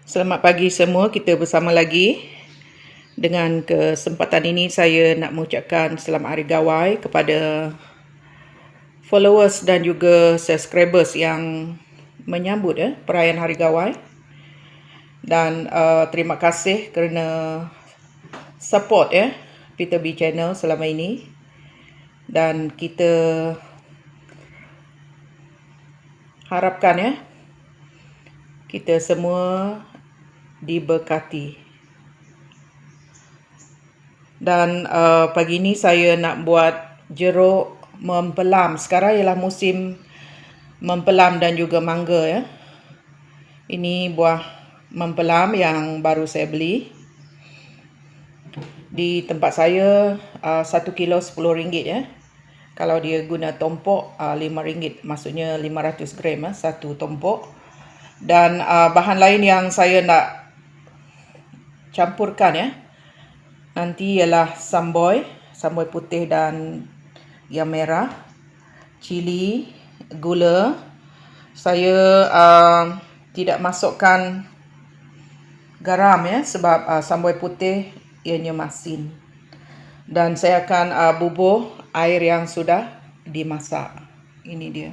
Selamat pagi semua, kita bersama lagi. Dengan kesempatan ini saya nak mengucapkan selamat hari gawai kepada followers dan juga subscribers yang menyambut perayaan hari gawai. Dan terima kasih kerana support Peter B Channel selama ini. Dan kita harapkan kita semua diberkati. Dan pagi ni saya nak buat jeruk mempelam. Sekarang ialah musim mempelam dan juga mangga Ini buah mempelam yang baru saya beli. Di tempat saya 1 kilo RM10 Kalau dia guna tompok RM5, maksudnya 500 gram satu tompok. Dan bahan lain yang saya nak campurkan nanti ialah samboy putih dan yang merah, cili, gula. Saya tidak masukkan garam sebab samboy putih ianya masin. Dan saya akan bubuh air yang sudah dimasak. Ini dia.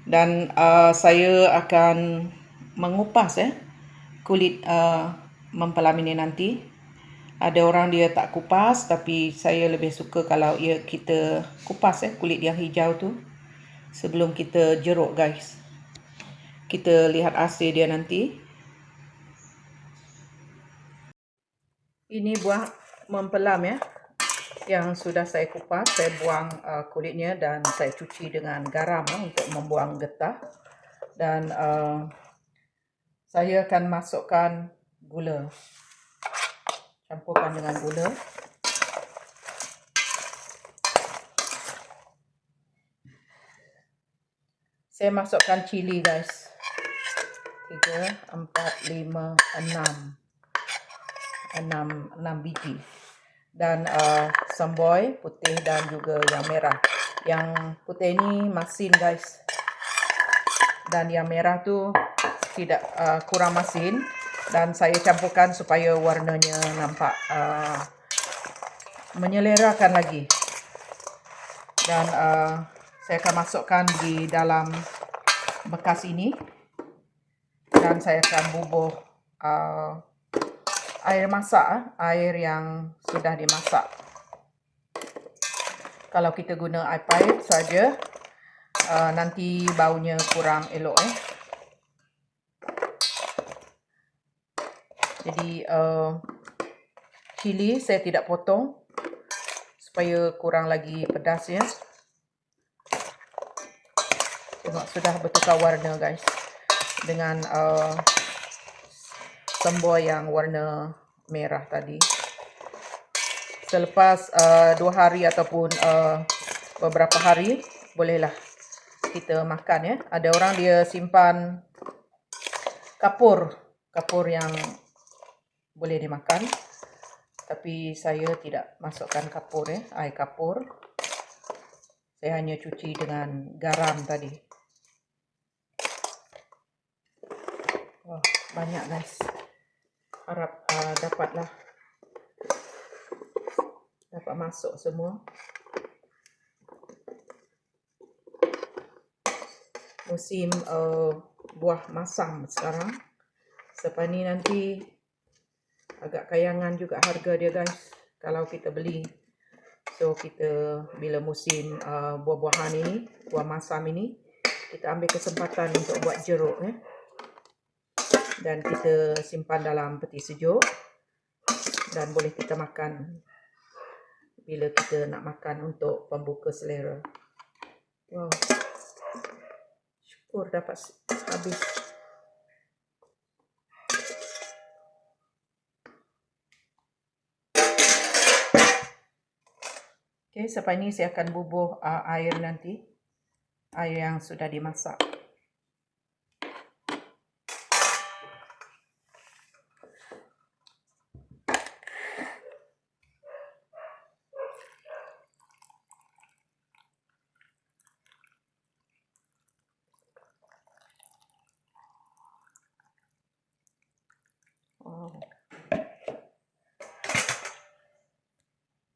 Dan saya akan mengupas kulit mempelam ini nanti. Ada orang dia tak kupas, tapi saya lebih suka kalau kita kupas kulit yang hijau tu sebelum kita jeruk, guys. Kita lihat hasil dia nanti. Ini buah mempelam yang sudah saya kupas. Saya buang kulitnya dan saya cuci dengan garam untuk membuang getah. Dan saya akan masukkan gula. Campurkan dengan gula. Saya masukkan cili, guys. 3, 4, 5, 6 biji. Dan samboy putih dan juga yang merah. Yang putih ini masin, guys. Dan yang merah tu tidak kurang masin. Dan saya campurkan supaya warnanya nampak menyelerakan lagi. Dan saya akan masukkan di dalam bekas ini. Dan saya akan bubuh air masak, air yang sudah dimasak. Kalau kita guna air pipe saja, nanti baunya kurang elok Jadi cili saya tidak potong supaya kurang lagi pedas Tengok sudah bertukar warna, guys, dengan samboy yang warna merah tadi. Selepas 2 hari ataupun beberapa hari, bolehlah kita makan Ada orang dia simpan kapur yang boleh dimakan. Tapi saya tidak masukkan kapur air kapur. Saya hanya cuci dengan garam tadi. Banyak, guys. Harap dapat masuk semua. Musim buah masam sekarang. Selepas ni nanti agak kayangan juga harga dia, guys, kalau kita beli. So kita bila musim buah-buahan ini, buah masam ini, kita ambil kesempatan untuk buat jeruk dan kita simpan dalam peti sejuk dan boleh kita makan bila kita nak makan untuk pembuka selera. Wow, syukur dapat habis. Okey, selepas ini saya akan bubuh air nanti. Air yang sudah dimasak.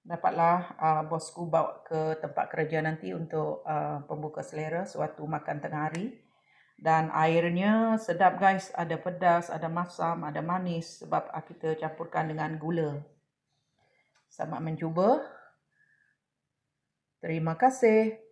dapatlah bosku bawa ke tempat kerja nanti untuk pembuka selera sewaktu makan tengah hari. Dan airnya sedap guys, ada pedas, ada masam, ada manis sebab kita campurkan dengan gula. Selamat mencuba. Terima kasih.